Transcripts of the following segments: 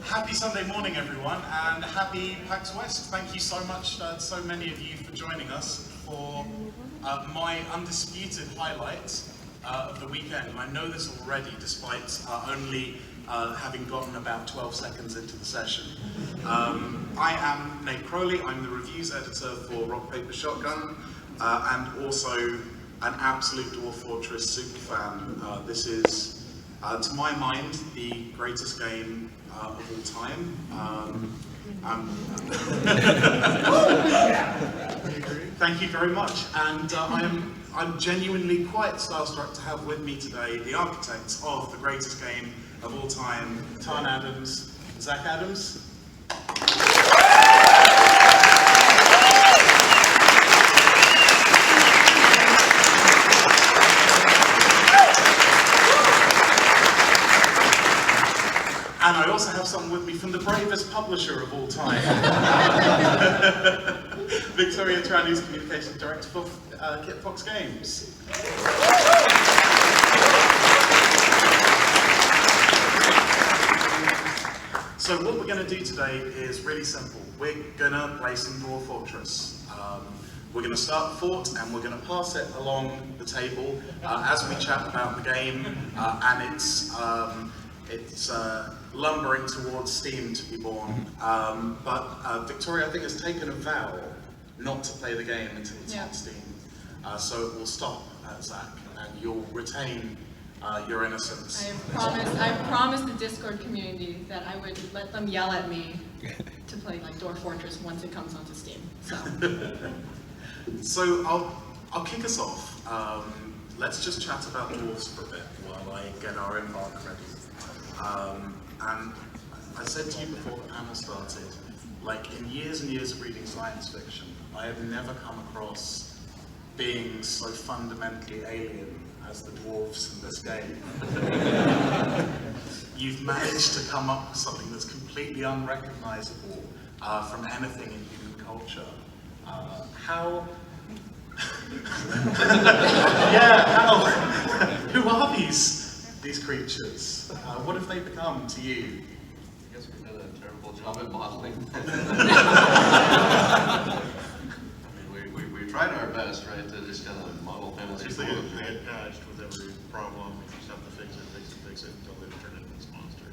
Happy Sunday morning, everyone, and happy PAX West. Thank you so much, so many of you, for joining us for my undisputed highlight of the weekend. And I know this already, despite only having gotten about 12 seconds into the session. I am Nate Crowley. I'm the reviews editor for Rock Paper Shotgun, and also an absolute Dwarf Fortress superfan. This is, to my mind, the greatest game of all time. Thank you very much, and I'm genuinely quite starstruck to have with me today the architects of the greatest game of all time, Tarn and Zach Adams. And I also have someone with me from the bravest publisher of all time, Victoria Tran, who's Communications Director for Kitfox Games. So what we're going to do today is really simple. We're going to play some Dwarf Fortress. We're going to start the fort and we're going to pass it along the table as we chat about the game, and it's lumbering towards Steam to be born. But Victoria, I think, has taken a vow not to play the game until it's on Steam. So it will stop at Zach, and you'll retain your innocence. I promised the Discord community that I would let them yell at me to play like Dwarf Fortress once it comes onto Steam. So I'll kick us off. Let's just chat about dwarves for a bit while I get our embark ready. And I said to you before the panel started, like, in years and years of reading science fiction, I have never come across beings so fundamentally alien as the dwarves in this game. You've managed to come up with something that's completely unrecognizable from anything in human culture. How? Who are these creatures? What have they become to you? I guess we did a terrible job at modeling. we tried our best, right, to just kind of model things. They get patched with every problem. You just have to fix it until they turn into this monster.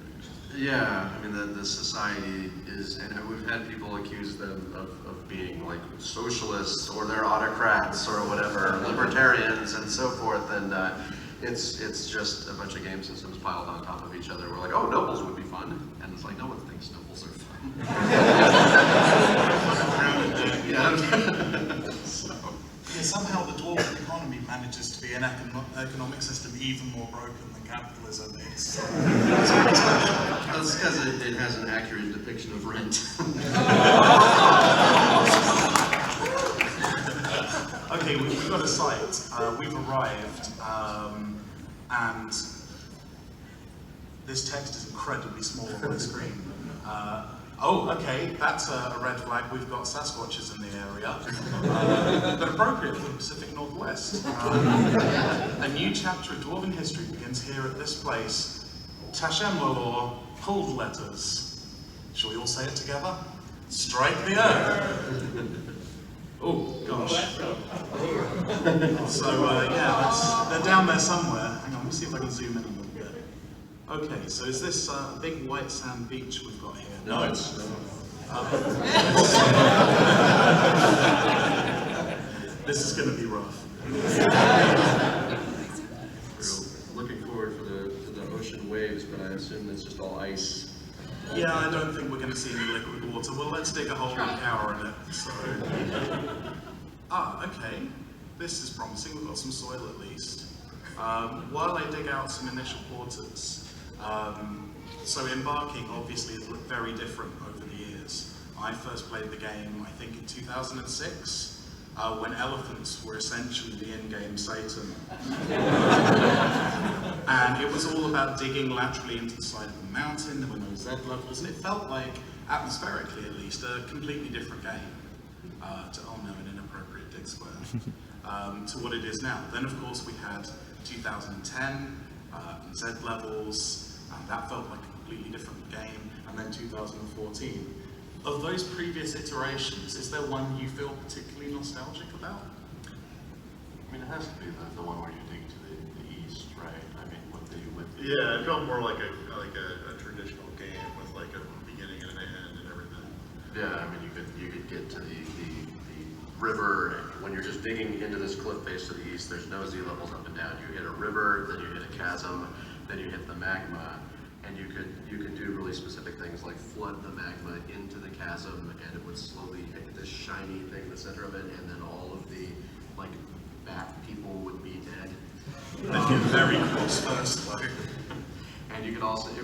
Yeah, I mean, the society is, and we've had people accuse them of being like socialists, or they're autocrats, or whatever, libertarians, and so forth, and it's just a bunch of game systems piled on top of each other. We're like, oh, nobles would be fun, and it's like, no one thinks nobles are fun. Somehow the dwarf economy manages to be an economic system even more broken than capitalism is. That's because it has an accurate depiction of rent. Okay, we've got a site. We've arrived, and this text is incredibly small on the screen. Oh, okay, that's a red flag. We've got Sasquatches in the area, but appropriate for the Pacific Northwest. A new chapter of Dwarven history begins here at this place. Tashem Lalor, pulled letters. Shall we all say it together? Strike the earth. Oh, gosh. So, yeah, they're down there somewhere. Hang on, let me see if I can zoom in a little bit. Okay, so is this big white sand beach we've got here? No, it's This is going to be rough. We're looking forward to the ocean waves, but I assume it's just all ice. Yeah, I don't think we're going to see any liquid water. Well, let's dig a hole and cower in it. So, okay. This is promising. We've got some soil at least. While I dig out some initial portals, so embarking obviously has looked very different over the years. I first played the game, I think, in 2006, when elephants were essentially the in-game Satan. And it was all about digging laterally into the side of the mountain. There were no Z levels, and it felt like, atmospherically at least, a completely different game. An inappropriate dig square. To what it is now. Then, of course, we had 2010, Z levels, and that felt like a completely different game. And and then 2014. Of those previous iterations, is there one you feel particularly nostalgic about? I mean, it has to be the one where you dig to the east, right? I mean, with the Yeah, it felt more like a traditional game with like a beginning and an end and everything. Yeah, I mean, you could get to the river when you're just digging into this cliff face to the east. There's no Z levels up and down. You hit a river, then you hit a chasm, then you hit the magma, and you could do really specific things like flood the magma into the chasm, and it would slowly hit this shiny thing in the center of it, and then all of the like bat people would be dead. They'd get very close first, though. And it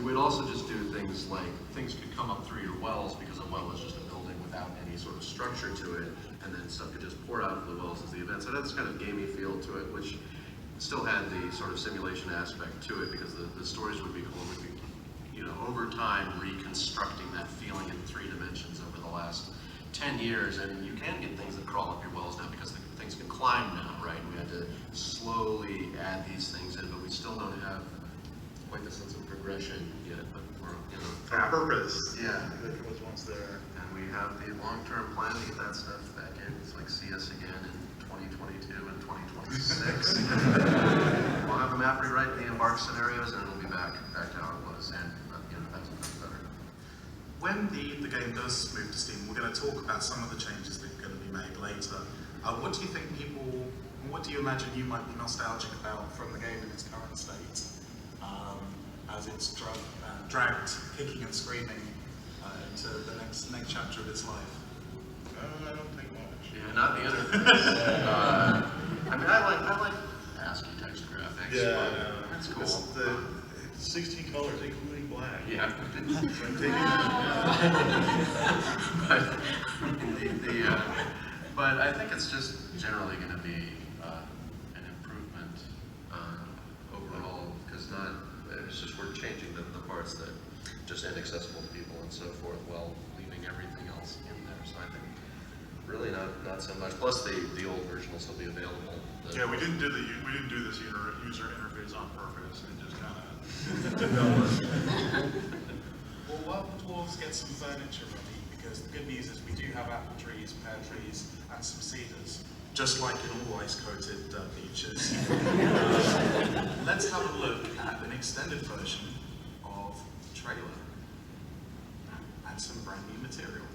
would also just do things like, things could come up through your wells because a well is just a building without any sort of structure to it, and then stuff could just pour out of the wells as the event. So it had this kind of gamey feel to it, which still had the sort of simulation aspect to it, because the stories would be cool. We'd be, over time reconstructing that feeling in 3 dimensions over the last 10 years, and you can get things that crawl up your wells now because the things can climb now, right? We had to slowly add these things in, but we still don't have quite the sense of progression yet, but we're, Purpose. Yeah. Like it was once there. And we have the long-term plan to get that stuff back in. It's like see us again in 2022 and 2026. We'll have a map rewrite the embark scenarios, and it'll be back to how it was, and that's better. When the game does move to Steam, we're going to talk about some of the changes that are going to be made later. What do you think what do you imagine you might be nostalgic about from the game in its current state, as it's dragged kicking and screaming into the next chapter of its life? I don't think much. Yeah, not the other things. I mean, I like ASCII text graphics. Yeah, but that's cool. It's the 16 colors, including black. Yeah. But I think it's just generally going to be an improvement overall, because it's just we're changing the parts that just inaccessible to people and so forth, while leaving everything else in there. So I think really not so much. Plus the old version will still be available. Yeah, we didn't do this user interface on purpose. It just kind of developed. Well, while the dwarves get some furniture ready, because the good news is we do have apple trees, pear trees, and some cedars, just like in all ice-coated beaches. Let's have a look at an extended version of the trailer and some brand new material.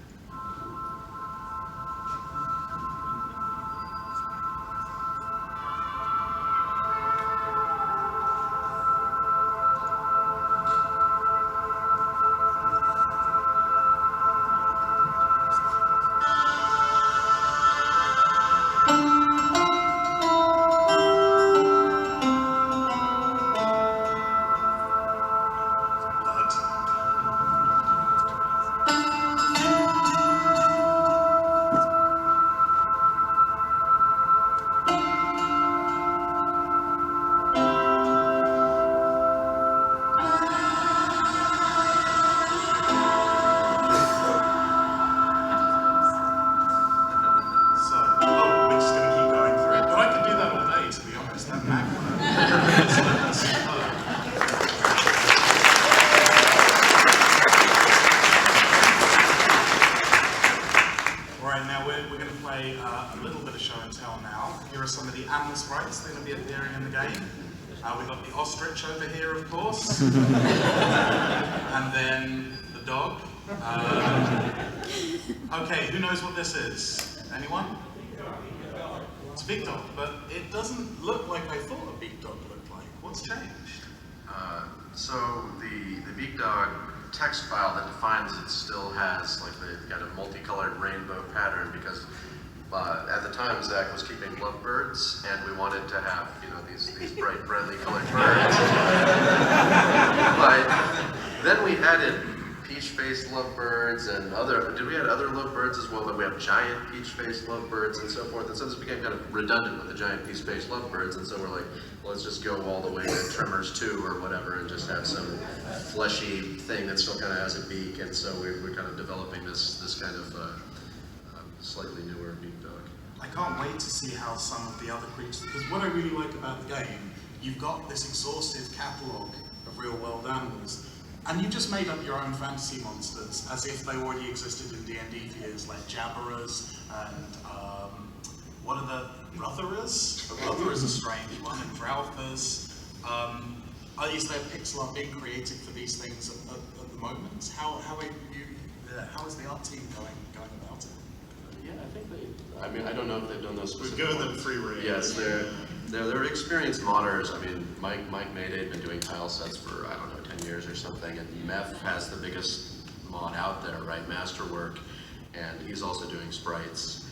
Sprites that are going to be appearing in the game. We've got the ostrich over here, of course, and then the dog. Okay, who knows what this is? Anyone? It's a big dog, but it doesn't look like I thought a big dog looked like. What's changed? So the big dog text file that defines it still has like the kind of multicolored rainbow pattern, because at the time, Zach was keeping lovebirds, and we wanted to have, these bright, brightly colored birds. But then we added peach-faced lovebirds and did we add other lovebirds as well? But we have giant peach-faced lovebirds and so forth. And so this became kind of redundant with the giant peach-faced lovebirds. And so we're like, well, let's just go all the way to Tremors 2 or whatever, and just have some fleshy thing that still kind of has a beak. And so we're kind of developing this kind of slightly newer big dog. I can't wait to see how some of the other creatures, because what I really like about the game, you've got this exhaustive catalogue of real-world animals, And you just made up your own fantasy monsters as if they already existed in D&D for years, like Jabberers and what are the Rutherers? Ruther is a strange one, and Drowthers. Is there pixel art being created for these things at the moment? How is the art team going about it? Yeah, I think they. I mean, I don't know if they've done those We've specific given them ones. free rein. Yes, they're experienced modders. I mean, Mike Mayday had been doing tile sets for, I don't know, 10 years or something, and Meth has the biggest mod out there, right? Masterwork, and he's also doing sprites.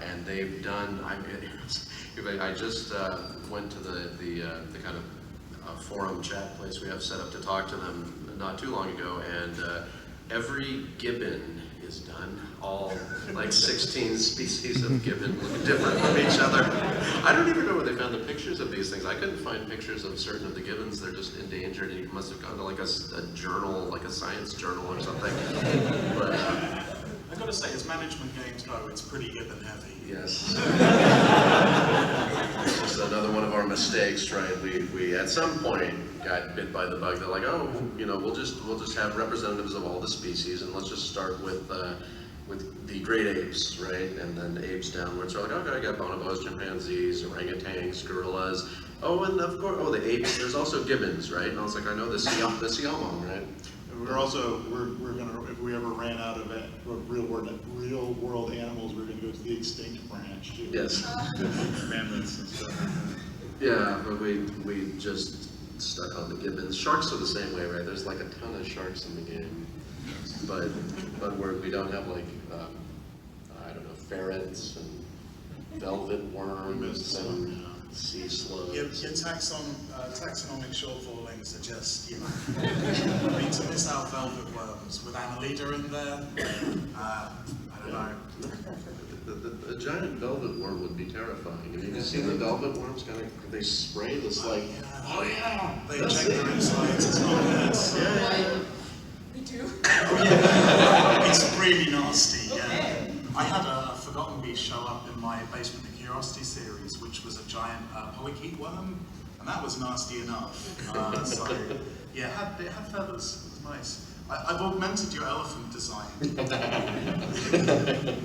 And they've done. I just went to the kind of forum chat place we have set up to talk to them not too long ago, and every gibbon is done. All like 16 species of gibbon look different from each other. I don't even know where they found the pictures of these things. I couldn't find pictures of certain of the gibbons. They're just endangered, and you must have gone to like a journal, like a science journal or something. But I've got to say, as management games go, it's pretty gibbon heavy. yes. This is another one of our mistakes, right? We at some point got bit by the bug. They're like, oh, we'll just have representatives of all the species, and let's just start with the great apes, right? And then apes downwards. So like, okay, I got bonobos, chimpanzees, orangutans, gorillas. Oh, and of course, the apes. There's also gibbons, right? And I was like, I know the siamang, right? We're gonna, if we ever ran out of real world animals, we're gonna go to the extinct branch too. Yes. Mammoths and stuff. Yeah, but we just stuck on the gibbons. Sharks are the same way, right? There's like a ton of sharks in the game, but we don't have like I don't know, ferrets and velvet worms and sea slugs. Your taxonomic shortfalling suggests, to miss out velvet worms with Annalita in there, I don't know. The giant velvet worm would be terrifying. Have you seen the velvet worms? They spray this like, oh yeah, They check their insides, it's not good. yeah. They do? It's really nasty, yeah. Okay. I had a Forgotten Beast show up in my Basement of Curiosity series, which was a giant polychaete worm, and that was nasty enough. So, yeah, it had feathers, it was nice. I've augmented your elephant design.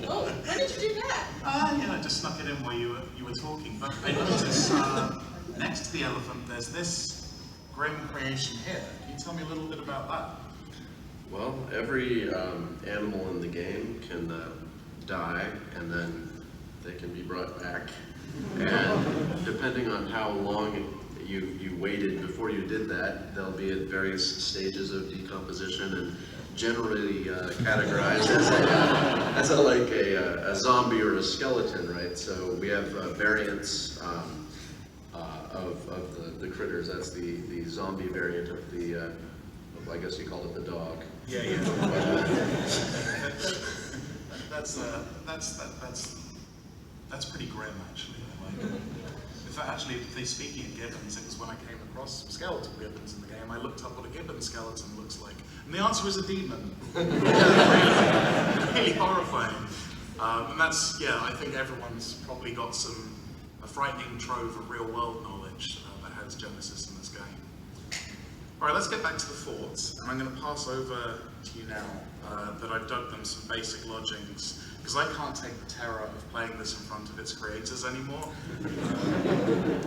Oh, when did you do that? Just snuck it in while you were talking. But I noticed next to the elephant, there's this grim creation here. Can you tell me a little bit about that? Well, every animal in the game can die, and then they can be brought back. And depending on how long you waited before you did that, they'll be at various stages of decomposition and generally categorized as a zombie or a skeleton, right? So we have variants of the critters. That's the zombie variant of the, I guess you call it the dog. Yeah. That's pretty grim, actually. Speaking of gibbons, it was when I came across some skeletal gibbons in the game. I looked up what a gibbon skeleton looks like, and the answer is a demon. really horrifying. And that's, I think everyone's probably got a frightening trove of real-world knowledge that has Genesis in this game. All right, let's get back to the forts, and I'm going to pass over to you now that I've dug them some basic lodgings, because I can't take the terror of playing this in front of its creators anymore.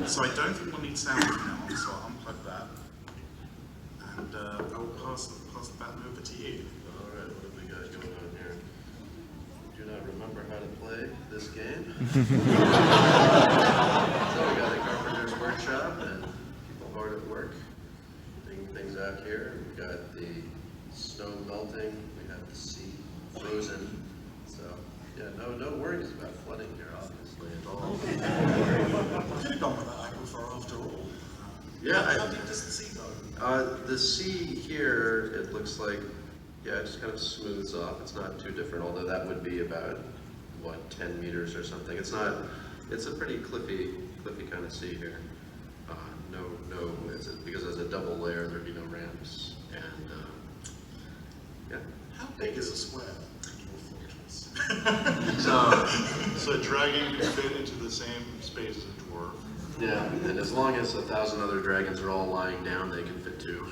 So I don't think we'll need sound from now on, so I'll unplug that. And I will pass the baton over to you. All right, what have we got going on here? Do not remember how to play this game. So we got the Carpenter's Workshop and people hard at work, digging things out here. We got the snow melting. We have the sea frozen. So yeah, no worries about flooding here, obviously, at all. We could have gone with that aquifer after all. How deep does the sea go? The sea here, it looks like, it just kind of smooths off. It's not too different, although that would be about, 10 meters or something. It's a pretty cliffy kind of sea here. Because there's a double layer, there'd be no ramps. And, How big is a square in Dwarf Fortress? So a dragon can fit into the same space as a dwarf. Yeah, and as long as 1,000 other dragons are all lying down, they can fit 2.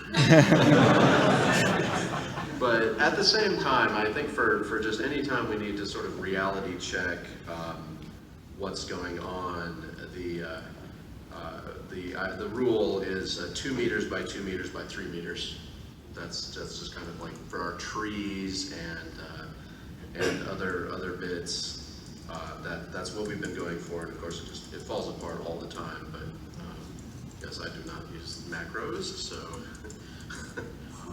But at the same time, I think for just any time we need to sort of reality check what's going on, the rule is 2 meters by 2 meters by 3 meters. That's just kind of like for our trees and other bits. That's what we've been going for, and of course it falls apart all the time. But yes, I do not use macros, so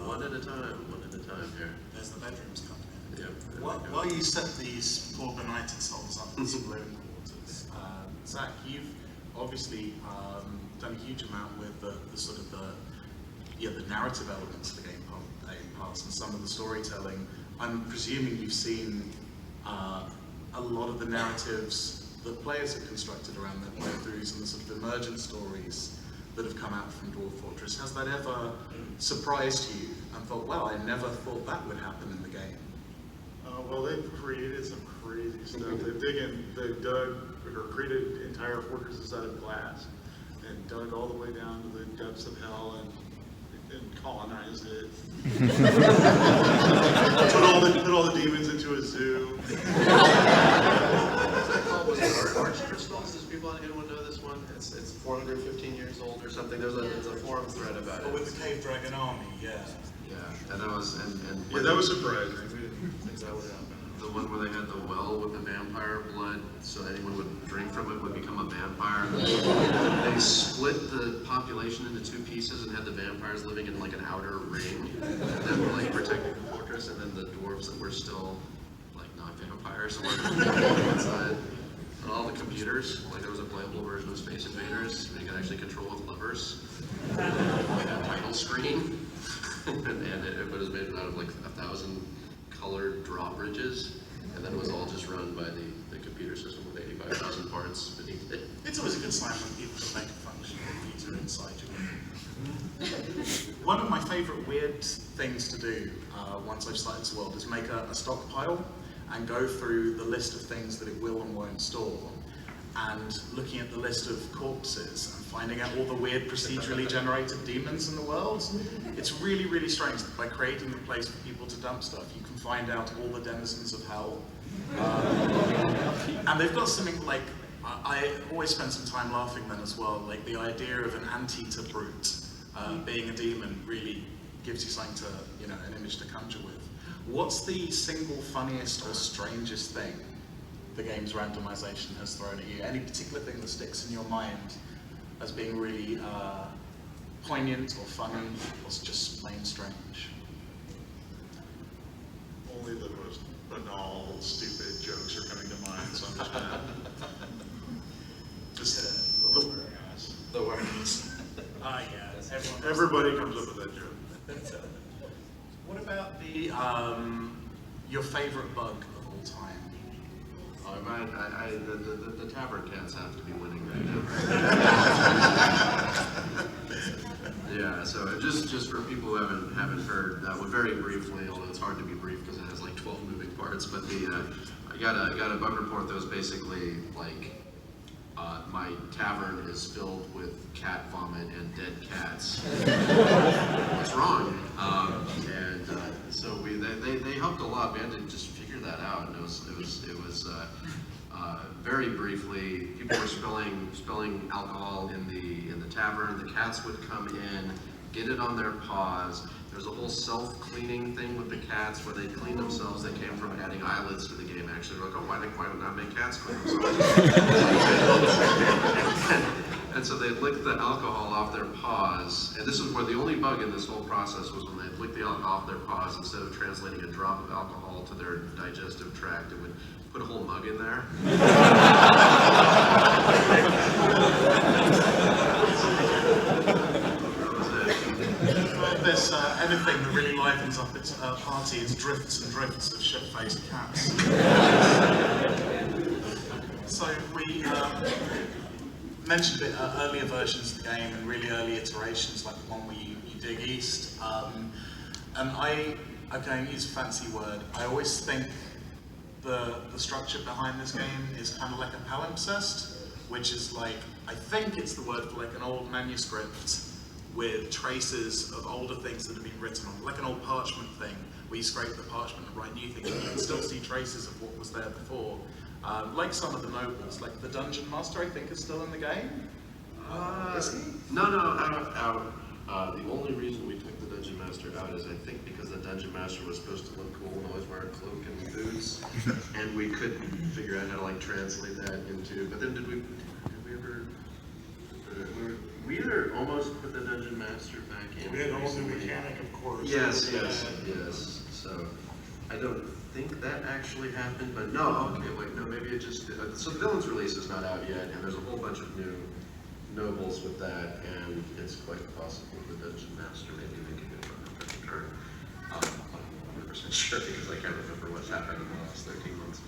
one at a time here. There's the bedrooms coming in. Yep. While you set these poor benighted souls up in some living quarters, Zach, you've obviously done a huge amount with the sort of the narrative elements of the game pass and some of the storytelling. I'm presuming you've seen a lot of the narratives that players have constructed around their playthroughs and the sort of emergent stories that have come out from Dwarf Fortress. Has that ever surprised you and thought, well, I never thought that would happen in the game? Well, they've created some crazy stuff. They've dug or created entire fortresses out of glass and dug all the way down to the depths of hell and colonized it. put all the demons into a zoo. What's that called? Was it Arch Crystals? Does anyone know this one? It's 415 years old or something. There's a forum thread about it. Oh, with the Cave Dragon Army, yeah. Yeah, and that was Yeah, that was surprising. We didn't think that would happen. the one where they had the well with the vampire blood, so anyone would drink from it would become a vampire. They split the population into 2 pieces and had the vampires living in like an outer ring that were like protecting the fortress, and then the dwarves that were still like not vampires were inside. And all the computers, like there was a playable version of Space Invaders, and you could actually control with levers. Like a title screen, and it was made out of like 1,000 colored drawbridges, and then it was all just run by the computer system with 85,000 parts beneath it. It's always a good sign when people can make a functional computer inside you. One of my favorite weird things to do once I've started this world is make a stockpile and go through the list of things that it will and won't store, and looking at the list of corpses and finding out all the weird procedurally generated demons in the world. It's really, really strange that by creating a place for people to dump stuff, you can find out all the denizens of hell. And they've got something like, I always spend some time laughing then as well, like the idea of an anteater brute being a demon really gives you something to, an image to conjure with. What's the single funniest or strangest thing the game's randomization has thrown at you? Any particular thing that sticks in your mind as being really poignant or funny or just plain strange? Only the most banal, stupid jokes are coming to mind, so I'm just gonna... Just the warehouse. The warehouse. yeah, Everybody comes up with that joke. What about the your favorite bug of all time? Oh, the tavern cats have to be winning right now. Yeah, so just for people who haven't heard, very briefly, although it's hard to be brief because it has like 12 moving parts, but I got a bug report that was basically like my tavern is filled with cat vomit and dead cats. What's wrong? So they helped a lot. We had to just figure that out, and it was very briefly. People were spilling alcohol in the tavern. The cats would come in, get it on their paws. There's a whole self-cleaning thing with the cats where they clean themselves. They came from adding eyelids to the game. Actually, they're like, oh, why did not make cats clean themselves? And so they licked the alcohol off their paws. And this is where the only bug in this whole process was when they licked the alcohol off their paws. Instead of translating a drop of alcohol to their digestive tract, it would put a whole mug in there. There's anything that really livens up its party, it's drifts and drifts of shit-faced cats. So we mentioned a bit earlier versions of the game and really early iterations, like the one where you dig east. And I'm going to use a fancy word. I always think the structure behind this game is kind of like a palimpsest, which is like, I think it's the word for like an old manuscript with traces of older things that have been written on, like an old parchment thing, where you scrape the parchment and write new things, and you can still see traces of what was there before. Like some of the nobles, like the Dungeon Master, I think, is still in the game. Is he? No, out. The only reason we took the Dungeon Master out is I think because the Dungeon Master was supposed to look cool and always wear a cloak and boots, and we couldn't figure out how to like translate that into. But then did we ever? We either almost put the Dungeon Master back in. We had a whole new recently. mechanic, of course. Yes. So I don't think that actually happened, but no. Okay, wait, no, maybe it just. So the Villains release is not out yet, and there's a whole bunch of new nobles with that, and it's quite possible the Dungeon Master maybe make a good return. I'm not 100% sure because I can't remember what's happened in the last 13 months.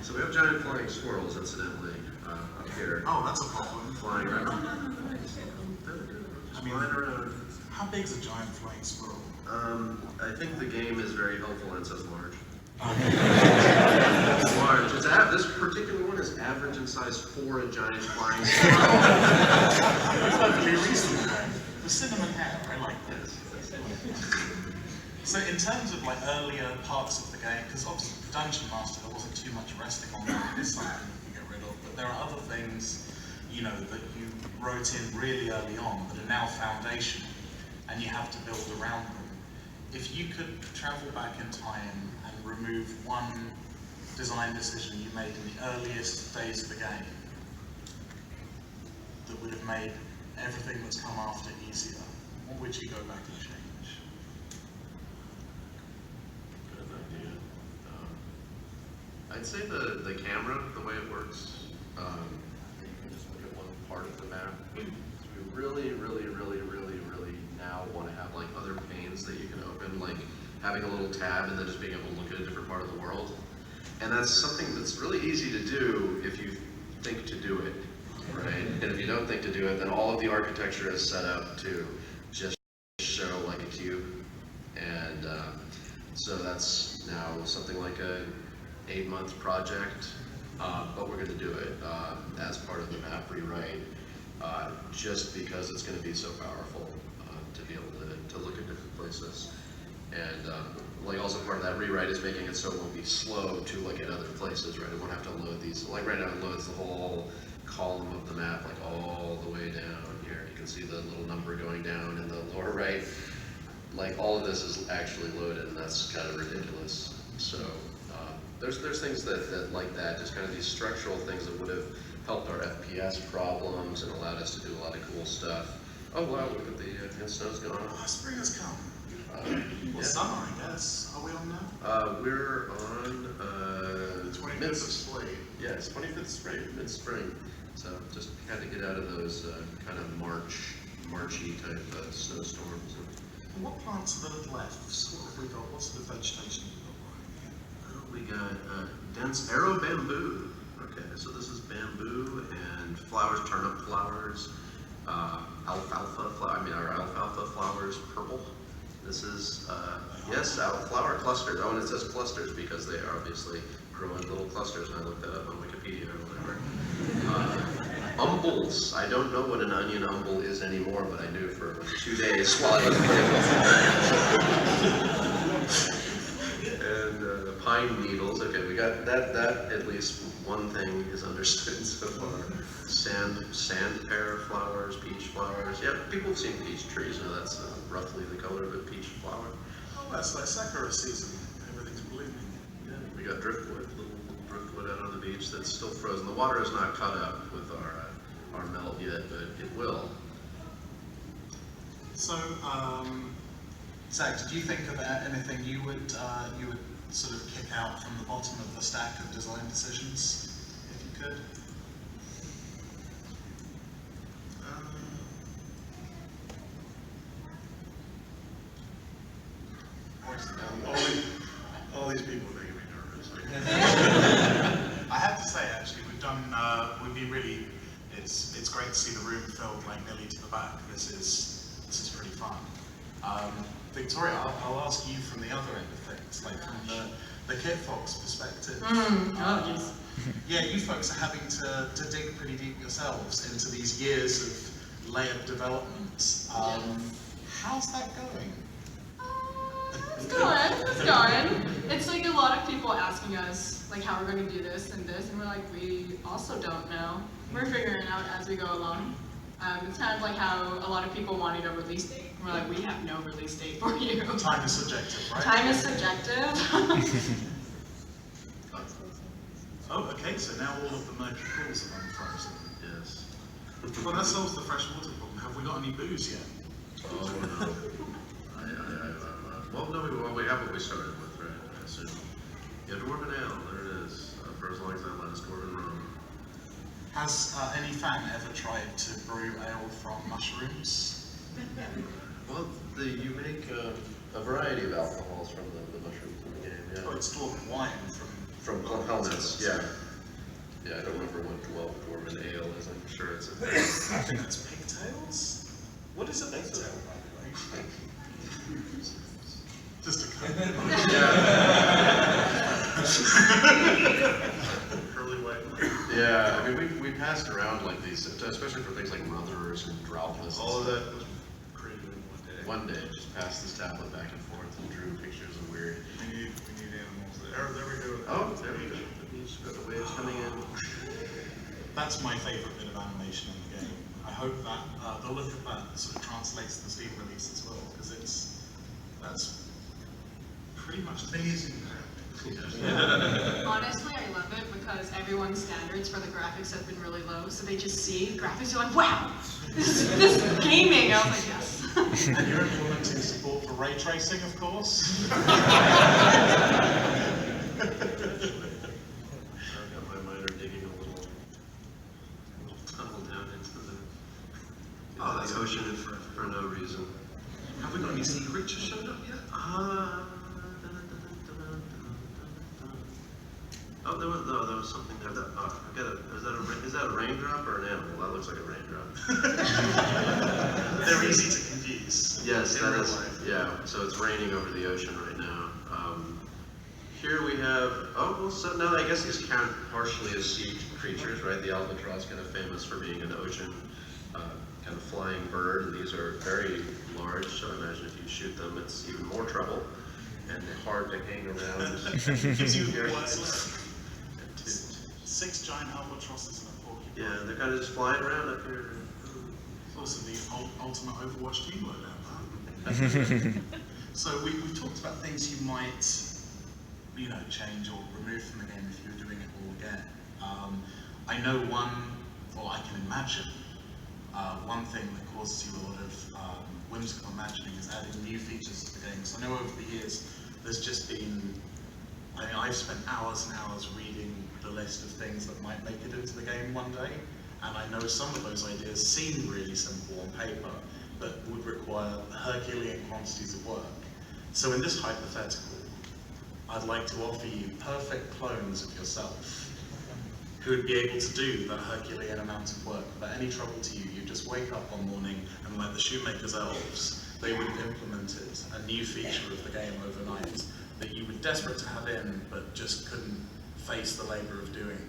So we have giant flying squirrels, incidentally, up here. Oh, that's a problem. Flying around. Just flying around. How big is a giant flying squirrel? I think the game is very helpful and it says large. Large. This particular one is average in size for a giant flying squirrel. That's not to be reasonable. The cinnamon hair, I like this. So in terms of like earlier parts of the game, because obviously the Dungeon Master, there wasn't too much resting on that. It is something you can get rid of, but there are other things, you know, that you wrote in really early on that are now foundational, and you have to build around them. If you could travel back in time and remove one design decision you made in the earliest days of the game that would have made everything that's come after easier, what would you go back and change? Good idea. I'd say the camera, the way it works, you can just look at one part of the map. So we really now want to have like other panes that you can open, like having a little tab and then just being able to look at a different part of the world. And that's something that's really easy to do if you think to do it, right? And if you don't think to do it, then all of the architecture is set up to just show like a cube. And so that's now something like a 8-month project, but we're going to do it as part of the map rewrite, just because it's going to be so powerful to be able to look at different places. And like also part of that rewrite is making it so it won't be slow to look at other places, right? It won't have to load these, like right now it loads the whole column of the map, like all the way down here. You can see the little number going down in the lower right. Like all of this is actually loaded, and that's kind of ridiculous. So there's things that like that, just kind of these structural things that would have helped our FPS problems and allowed us to do a lot of cool stuff. Oh wow, look at the snow's gone. Oh, spring has come. Yeah. Summer, I guess. Are we on now? We're on The 25th of Slate. Yeah, it's 25th spring, mid-spring. So just had to get out of those kind of Marchy type snowstorms. What plants are there left? What have we got? What's the vegetation we've got right here? We got dense arrow bamboo. Okay, so this is bamboo and flowers, turnip flowers, alfalfa flowers, purple. This is, yes, flower clusters. Oh, and it says clusters because they are obviously growing little clusters, and I looked that up on Wikipedia or whatever. Umbles. I don't know what an onion umble is anymore, but I knew for 2 days while I was playing. And pine needles. Okay, we got that at least one thing is understood so far. Sand pear flowers, peach flowers. Yeah, people have seen peach trees. Now that's roughly the color of a peach flower. Oh, that's like sakura season. Everything's blooming. Yeah, we got driftwood, little driftwood out on the beach that's still frozen. The water is not caught up with our melt yet, but it will. So, Zach, did you think of anything you would sort of kick out from the bottom of the stack of design decisions, if you could? All these people are making me nervous. I have to say, actually, we've been really, it's great to see the room filled like nearly to the back. This is pretty fun. Victoria, I'll ask you from the other end of things, like from the Kitfox perspective. Oh, yes. Yeah, you folks are having to dig pretty deep yourselves into these years of layered development. How's that going? It's going. It's like a lot of people asking us, like, how we're going to do this, and we're like, we also don't know. We're figuring it out as we go along. It's kind of like how a lot of people wanted a release date. We're like, we have no release date for you. Time is subjective, right? Time is subjective. Oh, okay, so now all of the murky pools are unfrozen. Yes. Well, that solves the fresh water problem. Have we got any booze yet? Oh, no. Well, no, we have what we started with, right? I assume. Yeah, Dwarven Ale, there it is. For as long as I let us Dwarven rum. Has any fan ever tried to brew ale from mushrooms? Well, you make a variety of alcohols from the mushrooms in the game, yeah. Oh, it's dwarven wine From helmets, yeah. Yeah, I don't remember what Dwarven Ale is. I'm sure it's a I think that's pigtails? What is a pigtail, by the way? Just a curly white. Yeah, I mean, we passed around like these, especially for things like Mothers and Droughtless. All of that was created in one day. One day, just passed this tablet back and forth and drew pictures of weird. We need animals. There we go. Oh, there we go. The waves coming in. That's my favourite bit of animation in the game. I hope that the look of that sort of translates to the Steam release as well, because that's pretty much amazing. Honestly, I love it because everyone's standards for the graphics have been really low, so they just see graphics, you're like, wow, this is gaming. I was like, yes. And you're implementing support for ray tracing, of course. I've got my miner digging a little tunnel down into the ocean for no reason. Have we got any sea creatures showed up yet? Oh, there was something there. Is that a raindrop or an animal? That looks like a raindrop. They're easy to confuse. Yes, in that real is. life. Yeah, so it's raining over the ocean right now. Here we have. Oh, well, so now I guess these count partially as sea creatures, right? The albatross, kind of famous for being an ocean kind of flying bird, and these are very large. So I imagine if you shoot them, it's even more trouble and hard to hang around. Gives you words. 6 giant albatrosses and a porcupine. Yeah, they're kind of just flying around up here. It's also the ultimate Overwatch team loadout. So we've talked about things you might, change or remove from the game if you were doing it all again. I know I can imagine, one thing that causes you a lot of whimsical imagining is adding new features to the game. So I know over the years there's just been, I've spent hours and hours reading the list of things that might make it into the game one day, and I know some of those ideas seem really simple on paper, but would require Herculean quantities of work. So in this hypothetical, I'd like to offer you perfect clones of yourself, who would be able to do that Herculean amount of work without any trouble to you. You just wake up one morning and like the shoemaker's elves, they would have implemented a new feature of the game overnight that you were desperate to have in, but just couldn't face the labor of doing.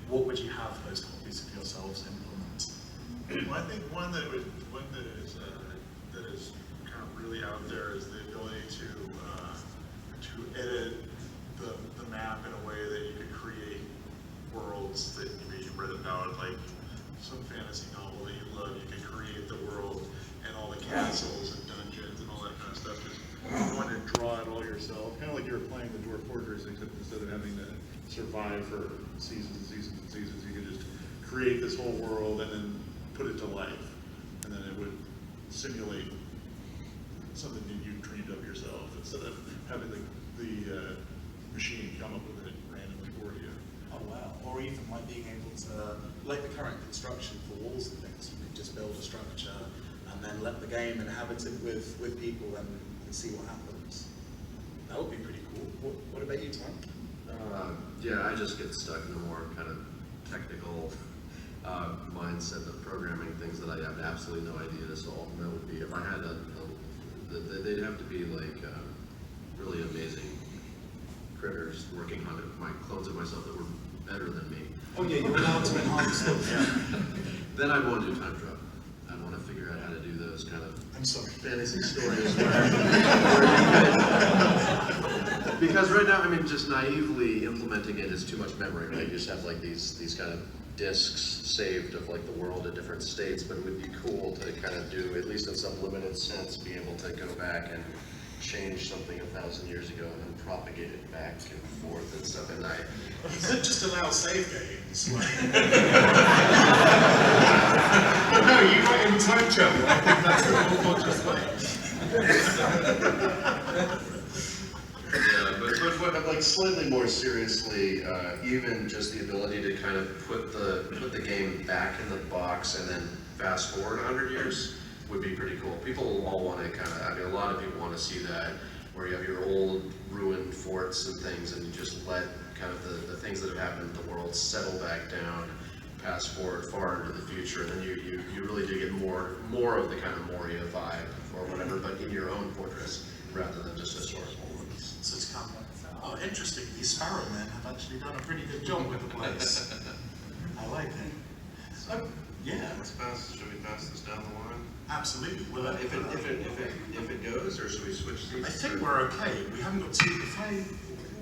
What would you have those copies of yourselves implement? Well, I think one that is kind of really out there is the ability to edit the map in a way that you could create worlds that you've read about, like some fantasy novel that you love. You could create the world and all the castles and dungeons and all that kind of stuff. Just going to draw it all yourself, kind of like you were playing the Dwarf Fortress, except instead of having to survive for seasons and seasons and seasons, you could just create this whole world and then put it to life, and then it would simulate something that you dreamed up yourself instead of having the machine come up with it randomly for you. Oh wow, or even like being able to, like the current construction for walls and things, you could just build a structure and then let the game inhabit it with people and see what happens. That would be pretty cool. What about you, Tom? Yeah, I just get stuck in a more kind of technical mindset of programming things that I have absolutely no idea to solve. And that would be if I had a they'd have to be like really amazing critters working on it, my clones of myself that were better than me. Oh yeah, you're allowed to enhance them. Yeah. Then I'd want to do time travel. I'd want to figure out how to do those kind of I'm sorry. fantasy stories because right now, I mean, just naively implementing it is too much memory, right? You just have like these kind of discs saved of like the world in different states, but it would be cool to kind of do, at least in some limited sense, be able to go back and change something 1,000 years ago and then propagate it back and forth and stuff. And You could just allow save games. Like... but no, you got in time travel. I think that's the more conscious way. Yeah, but like slightly more seriously, even just the ability to kind of put the game back in the box and then fast forward 100 years would be pretty cool. People all want to kind of, I mean, a lot of people want to see that, where you have your old ruined forts and things, and you just let kind of the things that have happened in the world settle back down, pass forward far into the future, and then you really do get more of the kind of Moria vibe or whatever, but in your own fortress rather than just historical ones. So it's kind of like, oh, interesting. These Sparrow men have actually done a pretty good job with the place. I like it. So, yeah. Should we pass this down the line? Absolutely. Well, If it goes, or should we switch seats? I think we're okay. We haven't got too.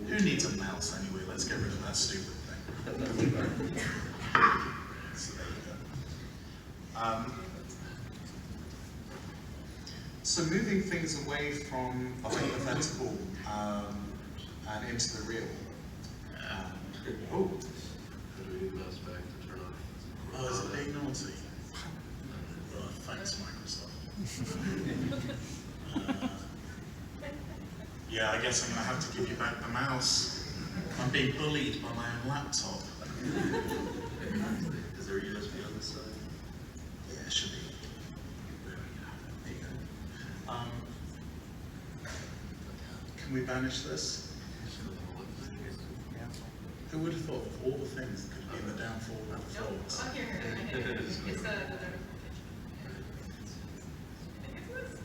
Who needs a mouse anyway? Let's get rid of that stupid thing. So there you go. So moving things away from the hypothetical and into the real. Oh, How do we do mouse back to turn off? is it being naughty? Oh, thanks, Microsoft. Yeah, I guess I'm going to have to give you back the mouse. I'm being bullied by my own laptop. Is there a USB on this side? Yeah, it should be. There you go. Can we banish this? Who would have thought of all the things that could have been the downfall of the folds? Oh, here. It's the other.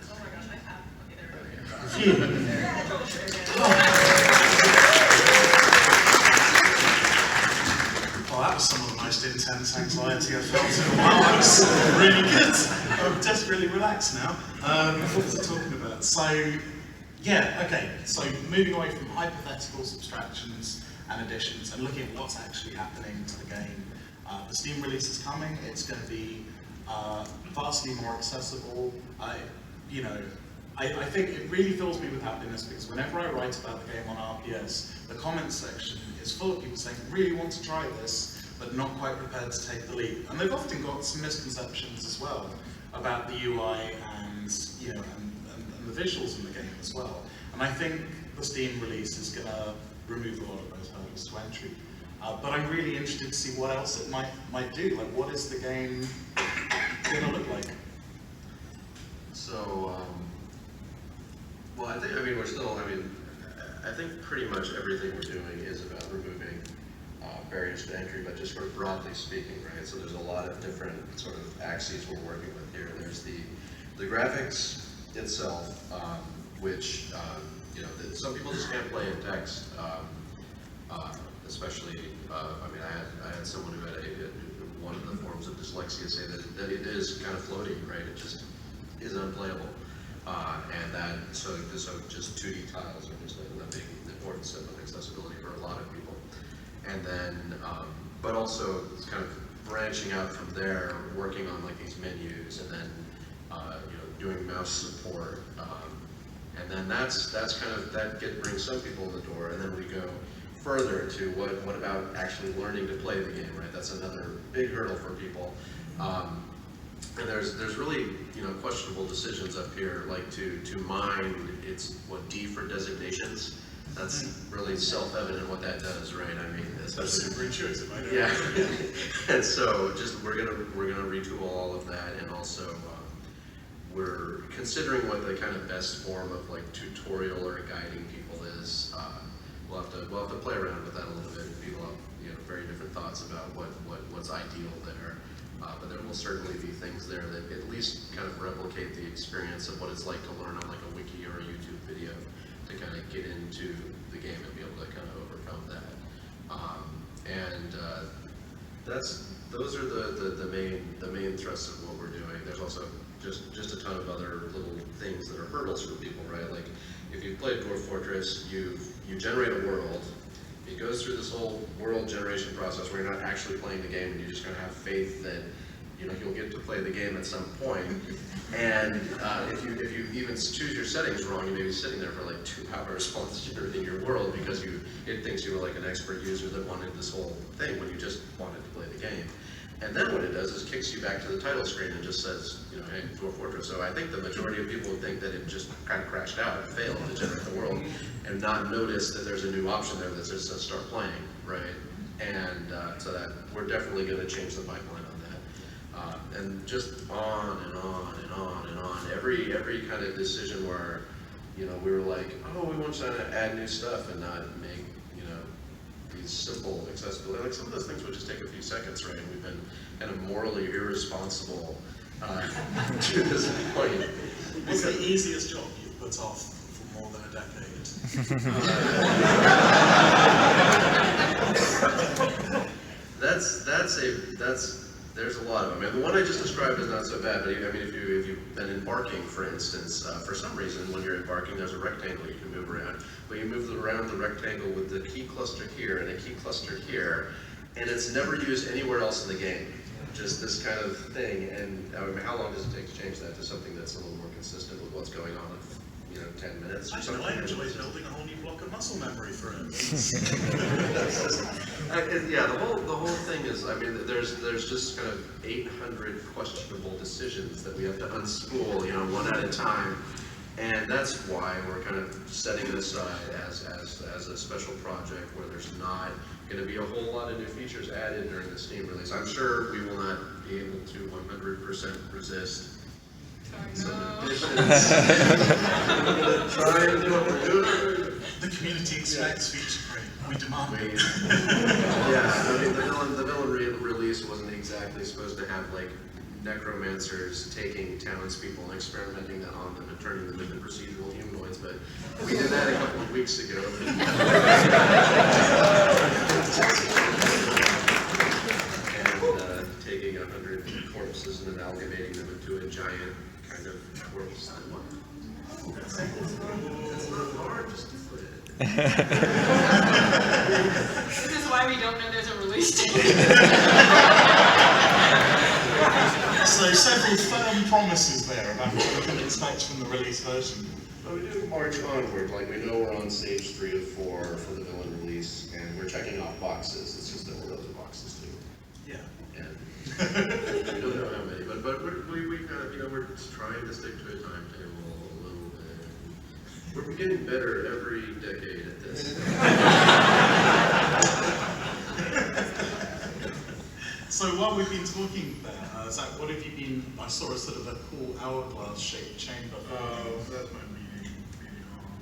Oh my gosh, I have. Okay, there we go. Well, that was some of the most intense anxiety I've felt in a while. That was really good. I'm just really relaxed now. What was I talking about? So, yeah, okay. So moving away from hypothetical subtractions and additions and looking at what's actually happening to the game. The Steam release is coming. It's going to be vastly more accessible. I think it really fills me with happiness because whenever I write about the game on RPS, the comments section is full of people saying, really want to try this, but not quite prepared to take the leap. And they've often got some misconceptions as well about the UI and the visuals in the game as well. And I think the Steam release is going to remove a lot of those hurdles to entry. But I'm really interested to see what else it might do. Like, what is the game going to look like? So, well, I think I think pretty much everything we're doing is about removing barriers to entry, but just sort of broadly speaking, right? So there's a lot of different sort of axes we're working with here. There's the graphics itself, which some people just can't play in text, especially. I had someone who had one of the forms of dyslexia say that it is kind of floating, right? It just is unplayable, and that so just 2D tiles are just like limiting the importance of accessibility for a lot of people. And then, but also it's kind of branching out from there, working on like these menus, and then doing mouse support, and then that's kind of brings some people in the door, and then we go further to what about actually learning to play the game, right? That's another big hurdle for people. And there's really questionable decisions up here, like to mind it's what D for designations. That's really self-evident what that does, right? I mean, That's super intuitive, I know. Yeah. And so we're gonna retool all of that, and also we're considering what the kind of best form of like tutorial or guiding people is. We'll have to play around with that a little bit. People have very different thoughts about what's ideal there. But there will certainly be things there that at least kind of replicate the experience of what it's like to learn on like a wiki or a YouTube video to kind of get into the game and be able to kind of overcome that. Those are the main thrusts of what we're doing. There's also just a ton of other little things that are hurdles for people, right? Like if you've played Dwarf Fortress, you generate a world. It goes through this whole world generation process where you're not actually playing the game, and you just kind of have faith that you'll get to play the game at some point. And if you even choose your settings wrong, you may be sitting there for like 2 hours while it's generating your world because it thinks you were like an expert user that wanted this whole thing when you just wanted to play the game. And then what it does is kicks you back to the title screen and just says, hey, Dwarf Fortress. So I think the majority of people would think that it just kind of crashed out and failed to generate the world, and not notice that there's a new option there that says start playing, right? And so that we're definitely going to change the pipeline on that. And just on and on and on and on. Every kind of decision where, we were like, oh, we want to add new stuff and not make, these simple accessibility. Like some of those things would just take a few seconds, right? And we've been kind of morally irresponsible to this point. What's the easiest job you've put off for more than a decade? There's a lot of them. I mean, the one I just described is not so bad, but if you've been embarking, for instance, for some reason when you're embarking, there's a rectangle you can move around, but you move around the rectangle with the key cluster here and a key cluster here, and it's never used anywhere else in the game. Just this kind of thing, and how long does it take to change that to something that's a little more consistent with what's going on? 10 minutes or something. I enjoy building a whole new block of muscle memory for it. Yeah, the whole thing is, there's just kind of 800 questionable decisions that we have to unspool, one at a time, and that's why we're kind of setting it aside as a special project where there's not going to be a whole lot of new features added during the Steam release. I'm sure we will not be able to 100% resist. The community expects feature creep. We demand it. The villain release wasn't exactly supposed to have like necromancers taking townspeople and experimenting that on them and turning them into procedural humanoids, but we did that a couple of weeks ago. And taking 100 corpses and amalgamating them into a giant kind of corpse. It's not hard, just do it. This is why we don't know there's a release date. So several firm promises there about what we can expect from the release version. Well, we do march onward. Like we know we're on stage 3 of 4 for the villain release, and we're checking off boxes. It's just that we're those boxes too. Yeah. And we don't know how many, but we've got, we're just trying to stick to a timetable a little bit. We're getting better every decade at this. So while we've been talking there, Zach, what have you been? I saw a sort of a cool hourglass-shaped chamber. That's my meeting hall,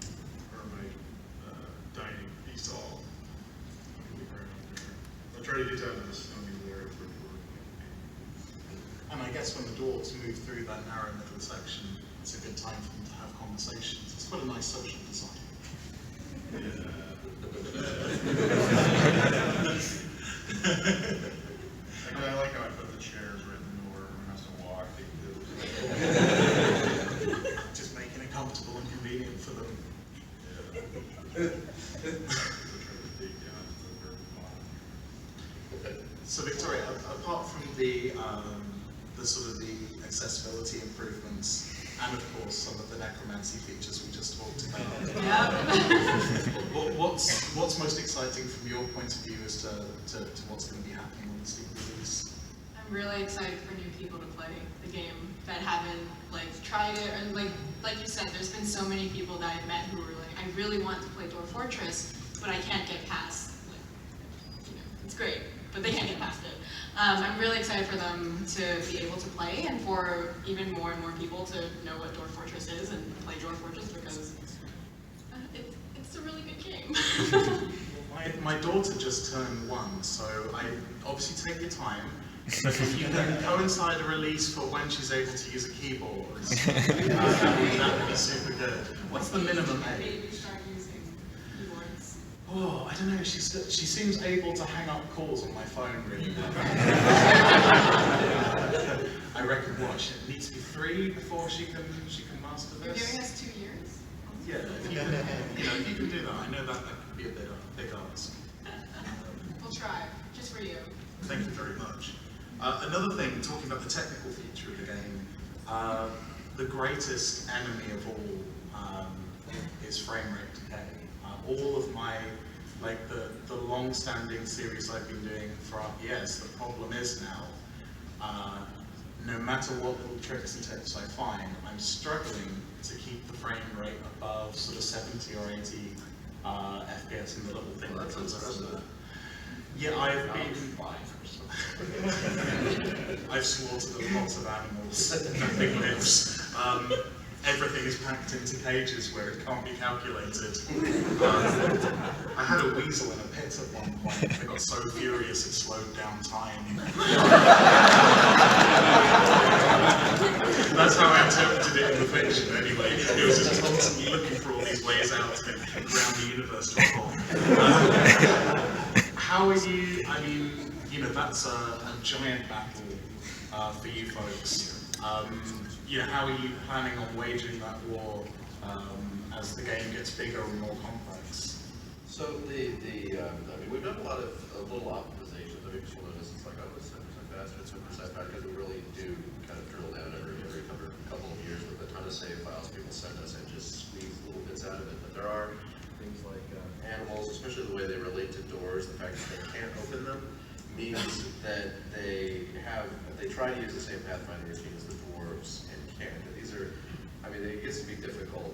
or my dining feast hall. I'll try to get down to the stony there for And I guess when the dwarves move through that narrow middle section, it's a good time for them to have conversations. It's quite a nice social design. I like how I put the chairs right in the door when I have to walk. Just making it comfortable and convenient for them. So Victoria, apart from the sort of the accessibility improvements, and of course some of the necromancy features we just talked about, Yeah. what's most exciting from your point of view as to what's going to be happening on the Steam release? I'm really excited for new people to play the game that haven't tried it, and like you said, there's been so many people that I've met who were like, I really want to play Dwarf Fortress, but I can't get past. It's great, but they can't get past it. I'm really excited for them to be able to play, and for even more and more people to know what Dwarf Fortress is and play Dwarf Fortress, because it's a really good game. My daughter just turned 1, so I obviously take your time, If you can coincide a release for when she's able to use a keyboard, that would be super good. What's the minimum age? Maybe start using keyboards. Oh, I don't know. She seems able to hang up calls on my phone really well. I reckon what she needs to be 3 before she can master You're this. giving us 2 years? Yeah, if you can do that, I know that could be a big ask. We'll try, just for you. Thank you very much. Another thing, talking about the technical feature of the game, the greatest enemy of all is frame rate decay. All of my, like the long-standing series I've been doing for RPS, the problem is now, no matter what little tricks and tips I find, I'm struggling to keep the frame rate above sort of 70 or 80 FPS in the little thing that comes out of that. Yeah, I've slaughtered lots of animals, nothing lives. Everything is packed into cages where it can't be calculated. I had a weasel in a pit at one point. I got so furious it slowed down time. That's how I interpreted it in the fiction anyway. It was just constantly looking for all these ways out to ground the universe to a halt. How are you, I mean, that's a giant battle for you folks. How are you planning on waging that war as the game gets bigger and more complex? So we've done a lot of little optimizations. I mean, you'll notice it's like, oh, it's 10% faster, it's 10% faster, because we really do kind of drill down every couple of years with a ton of save files people send us and just squeeze little bits out of it. But there are things like animals, especially the way they relate to doors, the fact that they can't open them means that they try to use the same pathfinding routine as the dwarves and can't. And these are, it gets to be difficult.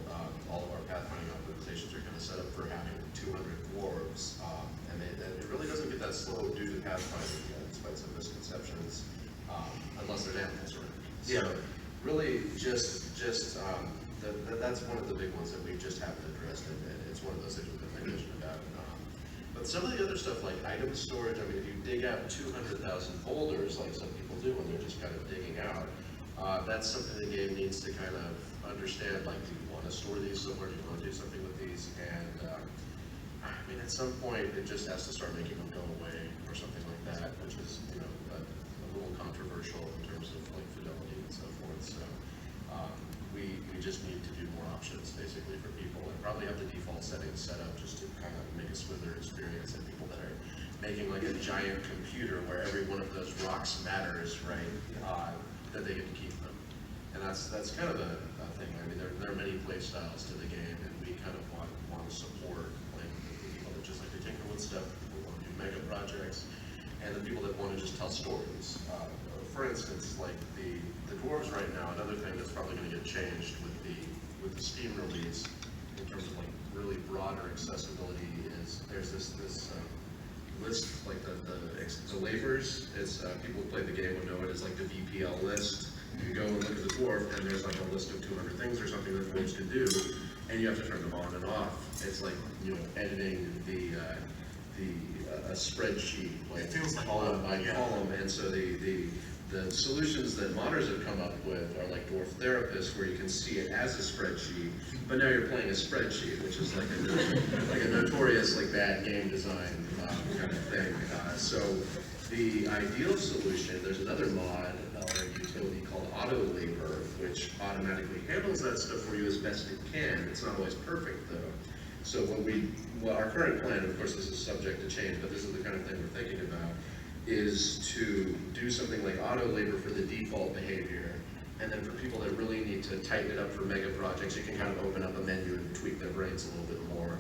All of our pathfinding optimizations are kind of set up for having 200 dwarves, and it really doesn't get that slow due to pathfinding yet, despite some misconceptions, unless there's animals around. Yeah. So really, that's one of the big ones that we just haven't addressed, and it's one of those things we've been thinking about. But some of the other stuff, like item storage, if you dig out 200,000 boulders, like some people do when they're just kind of digging out, that's something the game needs to kind of understand, like, do you want to store these somewhere, do you want to do something with these? And at some point, it just has to start making them go away, or something like that, which is, a little controversial in terms of, like, fidelity and so forth. So we just need to do more options, basically, for people, and probably have the default settings set up just to kind of make a smoother experience, and people that are making like a giant computer where every one of those rocks matters, right? That they get to keep them, and that's kind of a thing. There are many play styles to the game, and we kind of want to support like the people that just like to tinker with stuff, people who want to do mega projects, and the people that want to just tell stories. For instance, like the dwarves right now, another thing that's probably going to get changed with the Steam release in terms of like really broader accessibility is there's this list, like the labors. It's people who play the game would know it as like the VPL list. You go and look at the dwarf, and there's like a list of 200 things or something that dwarves can do, and you have to turn them on and off. It's like editing a spreadsheet, like it feels like column by column, and so the solutions that modders have come up with are like Dwarf Therapist, where you can see it as a spreadsheet, but now you're playing a spreadsheet, which is like a notorious like bad game design kind of thing. So the ideal solution, there's another mod or utility called Auto Labor, which automatically handles that stuff for you as best it can. It's not always perfect though. So our current plan, of course this is subject to change, but this is the kind of thing we're thinking about, is to do something like auto labor for the default behavior, and then for people that really need to tighten it up for mega projects, you can kind of open up a menu and tweak their brains a little bit more.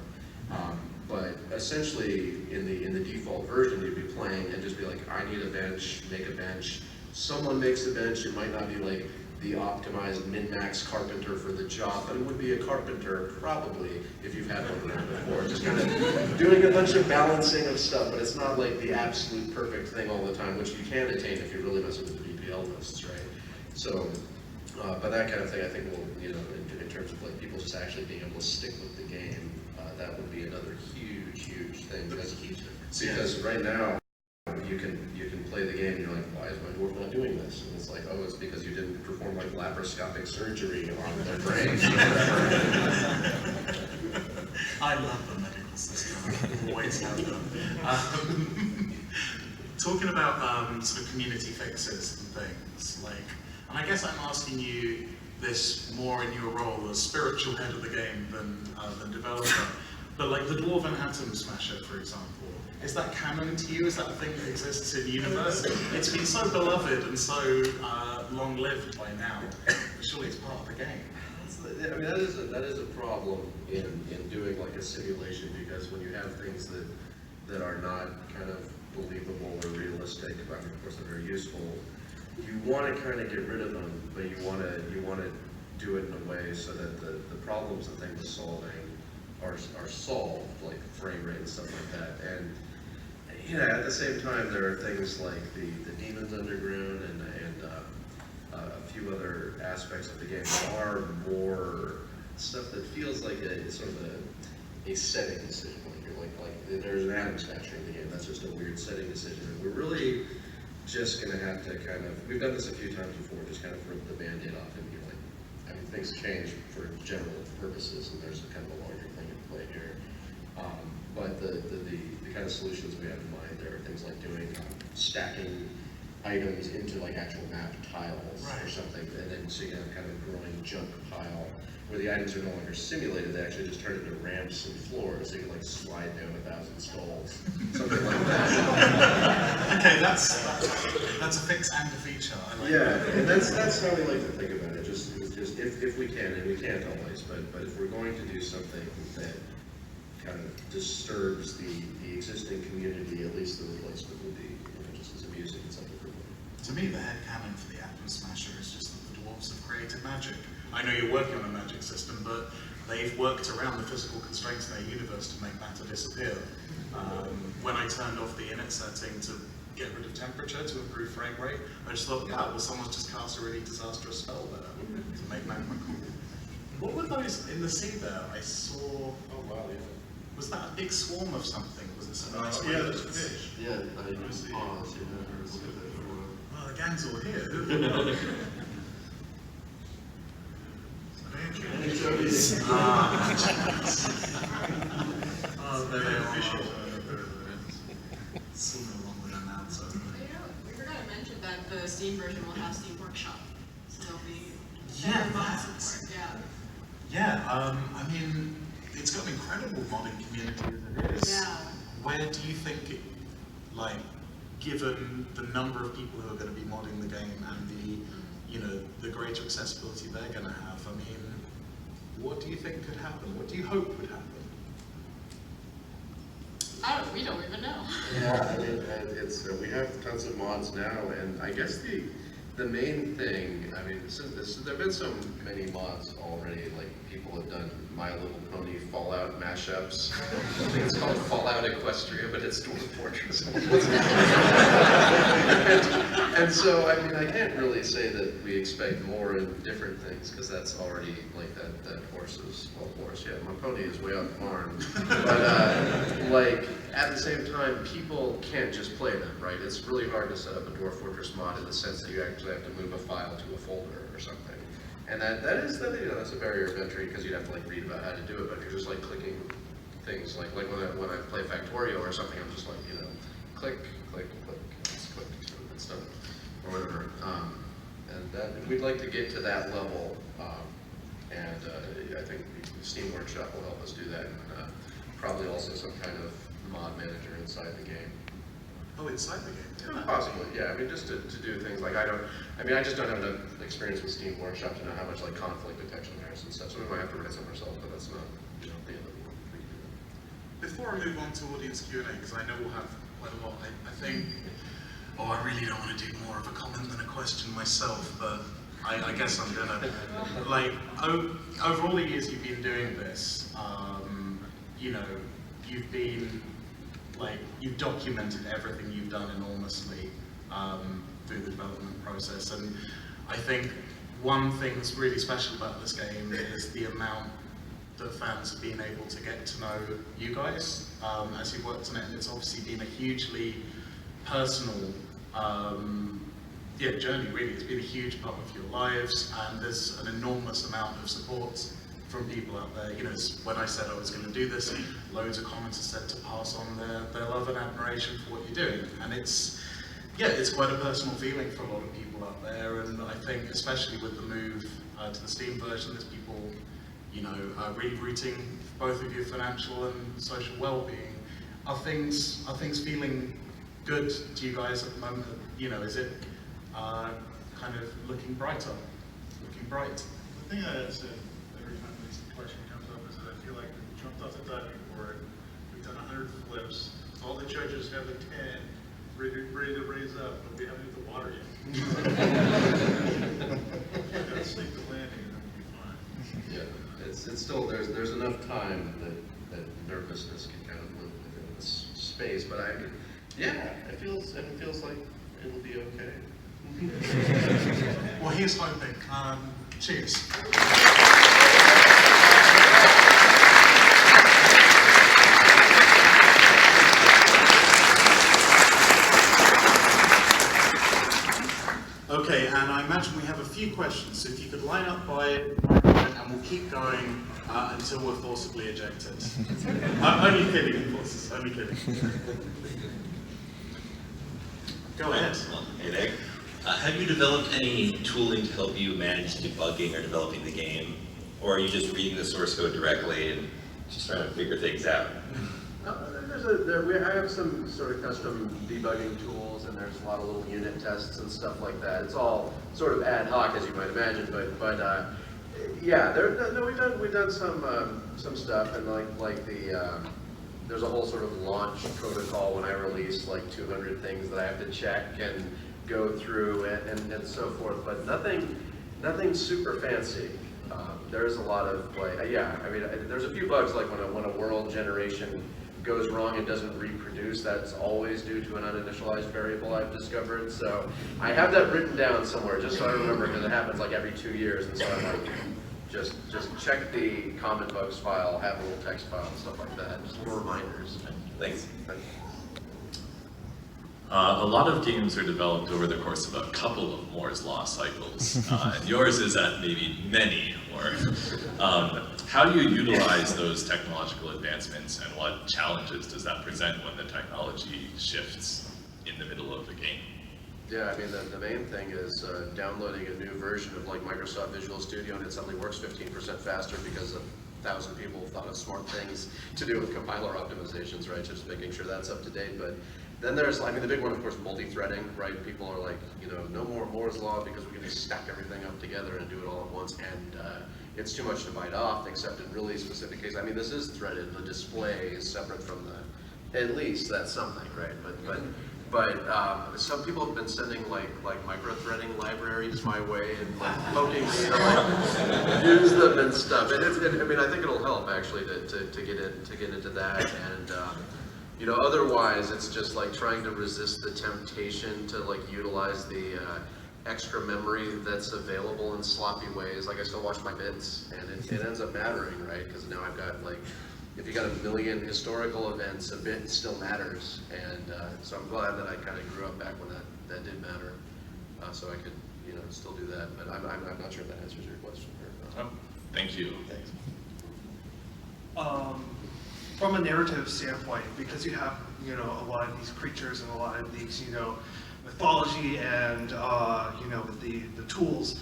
But essentially, in the default version, you'd be playing and just be like, I need a bench, make a bench. Someone makes the bench. It might not be like the optimized min-max carpenter for the job, but it would be a carpenter probably if you've had one around before. Just kind of doing a bunch of balancing of stuff, but it's not like the absolute perfect thing all the time, which you can attain if you really mess with the VPL lists, right? So, but that kind of thing, I think will, in terms of like people just actually being able to stick with the game, that would be another huge thing. Because right now, you can play the game and you're like, why is perform like laparoscopic surgery on their brains or whatever. I love the medical system. Always have done. Talking about sort of community fixes and things, like, and I guess I'm asking you this more in your role as spiritual head of the game than developer, but like the Dwarven Atom Smasher, for example, is that canon to you? Is that a thing that exists in the universe? It's been so beloved and so long-lived by now. Surely it's part of the game. I mean, that is a problem in doing like a simulation, because when you have things that are not kind of believable or realistic, I mean, of course they're very useful, you want to kind of get rid of them, but you want to do it in a way so that the problems that things are solving are solved, like frame rate and stuff like that. And at the same time, there are things like the Demons Underground and a few other aspects of the game that are more stuff that feels like a sort of a setting decision. Like there's an Atom Smasher in the game. That's just a weird setting decision. And we're really just going to have to kind of, we've done this a few times before, just kind of rip the Band-Aid off and be like, I mean, things change for general purposes, and there's kind of a larger thing at play here. But the kind of solutions we have in mind, there are things like doing stacking items into like actual map tiles or something, and then so you have kind of a growing junk pile where the items are no longer simulated, they actually just turn into ramps and floors, so you can like slide down 1,000 stalls, something like that. Okay, that's a fix and a feature. I like that. And that's how we like to think about it. Just if we can, and we can't always, but if we're going to do something that kind of disturbs the existing community, at least the replacement would be, just as amusing and something for them. To me, the headcanon for the Atom Smasher is just that the dwarves have created magic. I know you're working on a magic system, but they've worked around the physical constraints in their universe to make matter disappear. When I turned off the init setting to get rid of temperature to improve frame rate, I just thought, yeah, well, someone's just cast a really disastrous spell there to make magma cool. What were those in the sea there? I saw. Oh wow, yeah. Was that a big swarm of something? Was it some nice Yeah, raiders? there's fish. Yeah, I see. Oh, look at that. Well, the gang's all here. Oh, there they are. Swimming along with them now, so. We forgot to mention that the Steam version will have Steam Workshop, so there'll be Yeah, lots that. of support. Yeah. Yeah, I mean, it's got an incredible modding community as it is. Yeah. Where do you think it, like, given the number of people who are going to be modding the game and the greater accessibility they're going to have, I mean, what do you think could happen? What do you hope would happen? We don't even know. Yeah, I mean, it's we have tons of mods now, and I guess the main thing, I mean, there've been so many mods already. Like people have done My Little Pony Fallout mashups. I think it's called Fallout Equestria, but it's Dwarf Fortress. and so, I mean, I can't really say that we expect more and different things, because that's already like that horse is, well, horse, yeah, my pony is way out the barn. But like, at the same time, people can't just play them, right? It's really hard to set up a Dwarf Fortress mod in the sense that you actually have to move a file to a folder or something. And that's a barrier of entry, because you'd have to like read about how to do it, but if you're just like clicking things, like when I play Factorio or something, I'm just like, click, click, click, just click, it's done, or whatever. And we'd like to get to that level, and I think Steam Workshop will help us do that, and probably also some kind of mod manager inside the game. Oh, inside the game? Yeah. Possibly, yeah. I mean, just to do things like I just don't have enough experience with Steam Workshop to know how much like conflict detection there is and stuff. So we might have to write some ourselves, but that's not the end of the world. We can do that. Before I move on to audience Q&A, because I know we'll have quite a lot, I think, I really don't want to do more of a comment than a question myself, but I guess I'm gonna, like, over all the years you've been doing this, you've been, like, you've documented everything you've done enormously through the development process, and I think one thing that's really special about this game is the amount that fans have been able to get to know you guys as you've worked on it, and it's obviously been a hugely personal journey really. It's been a huge part of your lives, and there's an enormous amount of support from people out there. You know, when I said I was going to do this, loads of comments are said to pass on their love and admiration for what you're doing, and it's quite a personal feeling for a lot of people out there, and I think especially with the move to the Steam version, there's people, you know, really rooting for both of your financial and social well-being. Are things feeling good to you guys at the moment? You know, is it kind of looking brighter, looking bright? The thing that I said every time this question comes up is that I feel like we jumped off the diving board, we've done 100 flips, all the judges have a 10, ready to raise up, but we haven't hit the water yet. Gotta sneak the landing and then we'll be fine. Yeah, it's still, there's enough time that nervousness can kind of live within this space, but it feels like it'll be okay. Well, here's hoping. Cheers. Okay, and I imagine we have a few questions, so if you could line up by microphone, and we'll keep going until we're forcibly ejected. Only kidding, of course, only kidding. Go ahead. Hey there. Have you developed any tooling to help you manage debugging or developing the game? Or are you just reading the source code directly and just trying to figure things out? I have some sort of custom debugging tools, and there's a lot of little unit tests and stuff like that. It's all sort of ad hoc, as you might imagine, but yeah, we've done some stuff, and like there's a whole sort of launch protocol when I release like 200 things that I have to check and go through and so forth, but nothing super fancy. There's a lot of there's a few bugs, like when a world generation goes wrong and doesn't reproduce, that's always due to an uninitialized variable I've discovered. So I have that written down somewhere just so I remember, because it happens like every 2 years, and so I'm like, just check the common bugs file, have a little text file and stuff like that, just little reminders. Thanks. A lot of games are developed over the course of a couple of Moore's Law cycles, and yours is at maybe many more. How do you utilize those technological advancements, and what challenges does that present when the technology shifts in the middle of the game? Yeah, I mean, the main thing is downloading a new version of like Microsoft Visual Studio, and it suddenly works 15% faster because 1,000 people thought of smart things to do with compiler optimizations, right? Just making sure that's up to date. But then there's, I mean, the big one, of course, multi-threading, right? People are like, you know, no more Moore's Law because we can just stack everything up together and do it all at once, and it's too much to bite off, except in really specific cases. I mean, this is threaded. The display is separate from the, at least that's something, right? But some people have been sending like micro-threading libraries my way and like poking me to like use them and stuff. And I mean, I think it'll help actually to get into that. And you know, otherwise it's just like trying to resist the temptation to like utilize the extra memory that's available in sloppy ways. Like I still watch my bits, and it ends up mattering, right? Because now I've got like, if you got a million historical events, a bit still matters, and so I'm glad that I kind of grew up back when that did matter, so I could, you know, still do that. But I'm not sure if that answers your question. Oh, thank you. Thanks. From a narrative standpoint, because you have, you know, a lot of these creatures and a lot of these, you know, mythology and you know, the tools,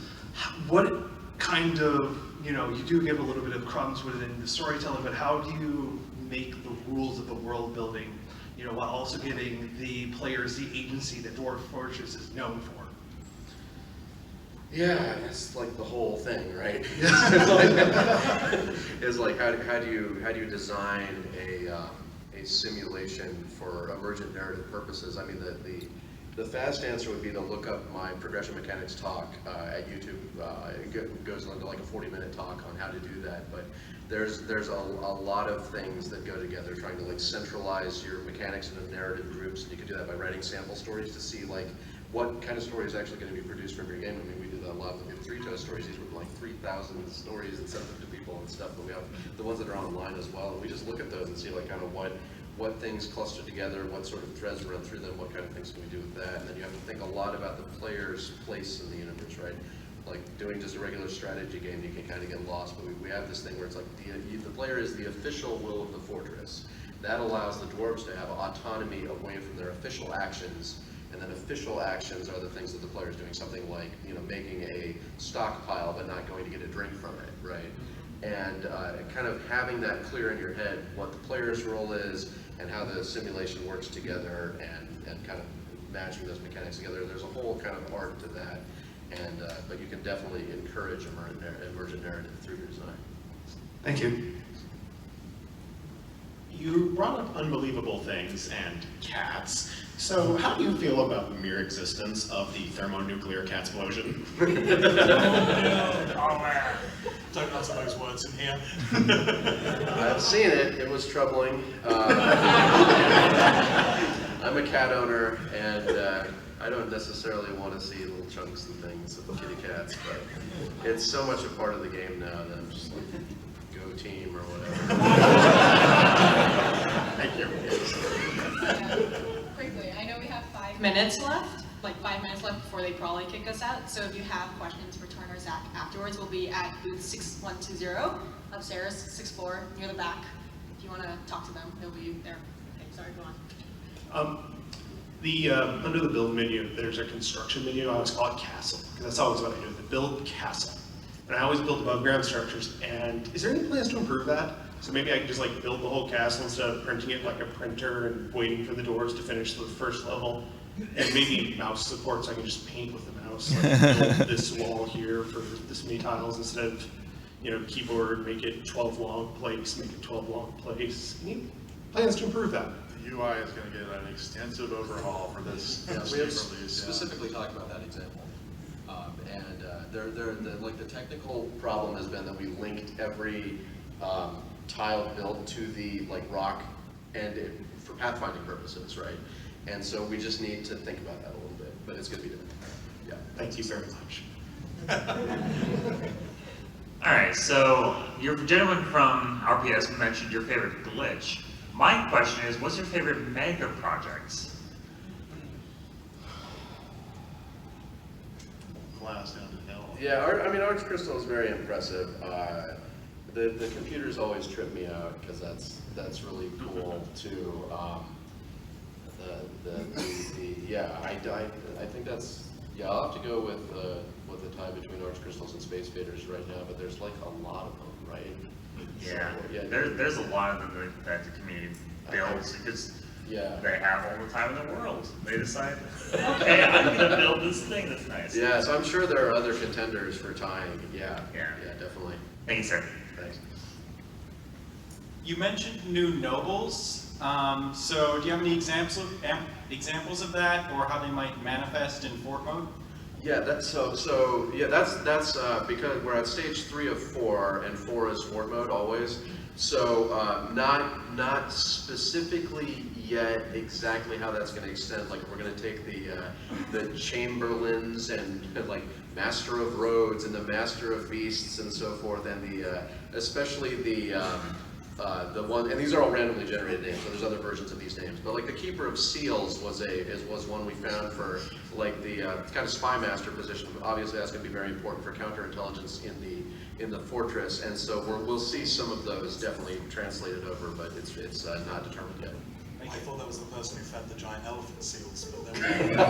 what kind of, you know, you do give a little bit of crumbs within the storytelling, but how do you make the rules of the world building, you know, while also giving the players the agency that Dwarf Fortress is known for? Yeah, that's like the whole thing, right? It's like how do you design a simulation for emergent narrative purposes? I mean, the fast answer would be to look up my progression mechanics talk at YouTube. It goes into like a 40-minute talk on how to do that. But there's a lot of things that go together, trying to like centralize your mechanics into narrative groups. And you can do that by writing sample stories to see like what kind of story is actually going to be produced from your game. I mean, we do that a lot with the 3-toe stories. These were like 3,000 stories and sent them to people and stuff. But we have the ones that are online as well. And we just look at those and see like kind of what things cluster together, what sort of threads run through them, what kind of things can we do with that, and then you have to think a lot about the player's place in the universe, right? Like doing just a regular strategy game, you can kind of get lost, but we have this thing where it's like the player is the official will of the fortress. That allows the dwarves to have autonomy away from their official actions, and then official actions are the things that the player is doing, something like, you know, making a stockpile but not going to get a drink from it, right? And kind of having that clear in your head, what the player's role is and how the simulation works together, and kind of matching those mechanics together. There's a whole kind of art to that, and but you can definitely encourage emergent narrative through your design. Thank you. You brought up unbelievable things and cats. So how do you feel about the mere existence of the thermonuclear catsplosion? Oh man, don't utter those words in here. I've seen it. It was troubling. I'm a cat owner, and I don't necessarily want to see little chunks and things of kitty cats, but it's so much a part of the game now that I'm just like, go team or whatever. Thank you. Quickly, I know we have 5 minutes left, like 5 minutes left before they probably kick us out. So if you have questions for Tarn or Zach afterwards, we'll be at booth 6120 upstairs, 6th floor, near the back. If you want to talk to them, they'll be there. Okay, sorry, go on. Under the build menu, there's a construction menu. I always call it castle, because that's always what I do, the build castle. And I always build above ground structures. And is there any plans to improve that? So maybe I can just like build the whole castle instead of printing it like a printer and waiting for the doors to finish the first level. And maybe mouse support, so I can just paint with the mouse. Like build this wall here for this many tiles instead of, you know, keyboard, make it 12 long place, make it 12 long place. Any plans to improve that? The UI is going to get an extensive overhaul for this. Yeah, this we have release, yeah. specifically talked about that example. Like the technical problem has been that we linked every tile built to the like rock and for pathfinding purposes, right? And so we just need to think about that a little bit, but it's going to be done. Yeah. Thank you very much. All right, so your gentleman from RPS mentioned your favorite glitch. My question is, what's your favorite mega projects? Glass down to hell. Yeah, Arch Crystal is very impressive. The computers always trip me out because that's really cool too. I think that's, yeah, I'll have to go with the tie between Arch Crystals and Space Faders right now, but there's like a lot of them, right? Yeah, So, yeah, there's a lot of them that the community builds because yeah. they have all the time in the world. They decide, okay, I'm gonna build this thing that's nice. Yeah, so I'm sure there are other contenders for tying. Yeah, definitely. Thank you, sir. Thanks. You mentioned new nobles. So do you have any examples of that, or how they might manifest in fort mode? Yeah, that's because we're at stage 3 of 4, and 4 is fort mode always. So not specifically yet exactly how that's going to extend. Like we're going to take the chamberlains and like master of roads and the master of beasts and so forth, and especially the one, and these are all randomly generated names, so there's other versions of these names, but like the Keeper of Seals was one we found for like the kind of spy master position. Obviously that's going to be very important for counterintelligence in the fortress, and so we'll see some of those definitely translated over, but it's not determined yet. I thought that was the person who fed the giant elephant seals, but there we go.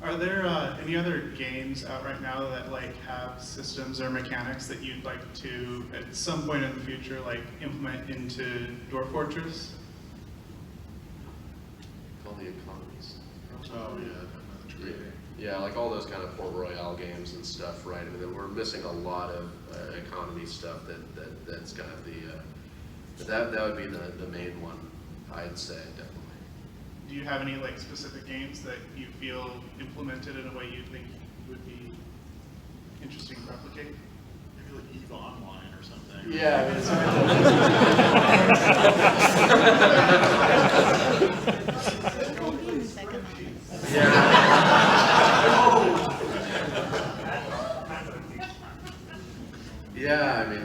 Are there any other games out right now that like have systems or mechanics that you'd like to, at some point in the future, like implement into Dwarf Fortress? All the economies. Oh yeah, that's great. Yeah, like all those kind of Port Royale games and stuff, right? I mean, we're missing a lot of economy stuff that's kind of that would be the main one, I'd say, definitely. Do you have any like specific games that you feel implemented in a way you think would be interesting to replicate? Maybe like EVE Online or something. Yeah, I mean,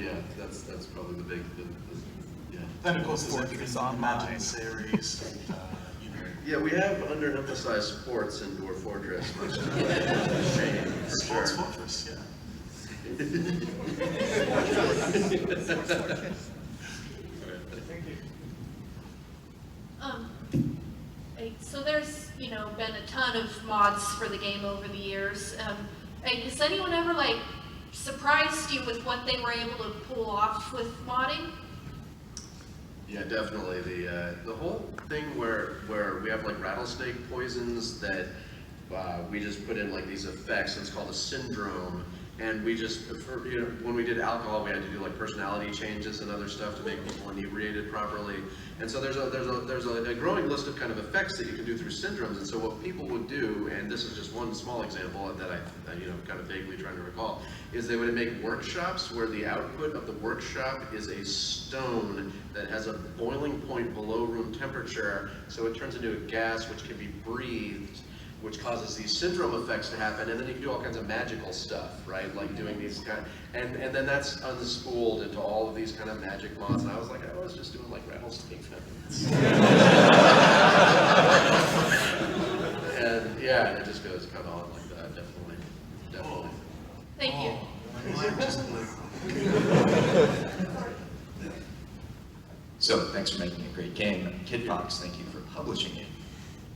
yeah, that's probably the big, yeah. Then of course there's everything the Imagine series, and, you know. Yeah, we have underemphasized sports in Dwarf Fortress, much to my shame, for Sports sure. Fortress, yeah. So there's, been a ton of mods for the game over the years. Has anyone ever, surprised you with what they were able to pull off with modding? Yeah, definitely. The whole thing where we have rattlesnake poisons that we just put in these effects, and it's called a syndrome. And we just, when we did alcohol, we had to do personality changes and other stuff to make people inebriated properly. And so there's a growing list of kind of effects that you can do through syndromes. And so what people would do, and this is just one small example that I kind of vaguely trying to recall, is they would make workshops where the output of the workshop is a stone that has a boiling point below room temperature, so it turns into a gas which can be breathed, which causes these syndrome effects to happen, and then you can do all kinds of magical stuff, right? Like doing these and then that's unspooled into all of these kind of magic mods, and I was like, I was just doing rattlesnake feathers. And yeah, it just goes kind of on like that, definitely. Thank you. So, thanks for making a great game. Kitfox, thank you for publishing it.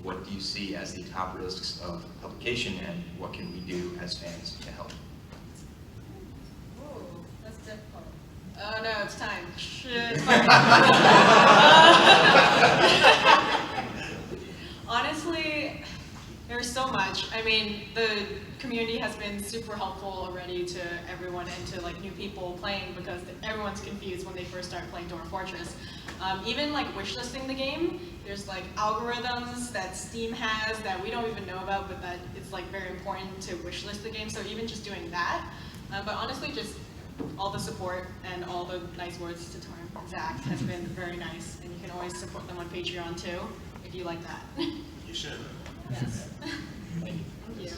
What do you see as the top risks of publication, and what can we do as fans to help? Ooh, that's difficult. Oh no, it's time. Shit. Honestly, there's so much. I mean, the community has been super helpful already to everyone and to new people playing, because everyone's confused when they first start playing Dwarf Fortress. Even wishlisting the game, there's algorithms that Steam has that we don't even know about, but that it's very important to wishlist the game. So even just doing that, but honestly, just all the support and all the nice words to Tarn and Zach has been very nice, and you can always support them on Patreon too if you like that. You should. Yes. Thank you.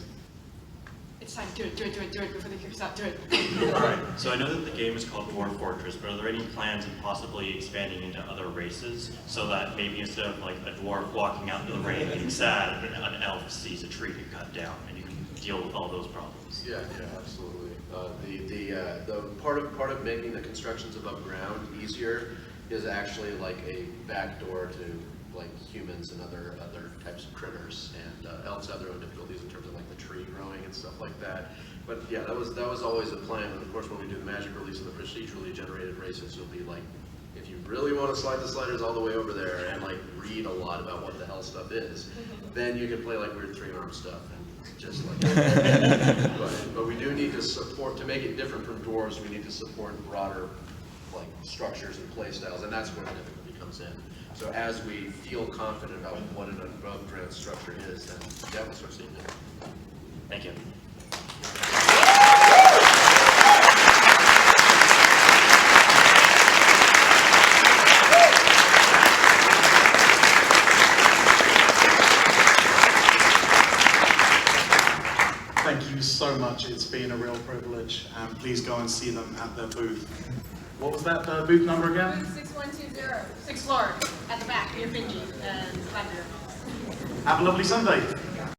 It's time. Do it before they kick us out. Do it. Alright, so I know that the game is called Dwarf Fortress, but are there any plans of possibly expanding into other races, so that maybe instead of a dwarf walking out into the rain getting sad, an elf sees a tree get cut down, and you can deal with all those problems? Yeah, absolutely. The part of making the constructions above ground easier is actually a backdoor to humans and other types of critters, and elves have their own difficulties in terms of the tree growing and stuff like that. But yeah, that was always a plan. And of course, when we do the magic release of the procedurally generated races, you'll be if you really want to slide the sliders all the way over there and read a lot about what the hell stuff is, then you can play weird 3-arm stuff and just but we do need to support, to make it different from dwarves, we need to support broader structures and play styles, and that's where the difficulty comes in. So as we feel confident about what an above-ground structure is, then yeah, we'll start seeing it. Thank you. Thank you so much. It's been a real privilege. Please go and see them at their booth. What was that booth number again? Booth 6120. 6th floor, at the back, near Finji and Thunder. Have a lovely Sunday.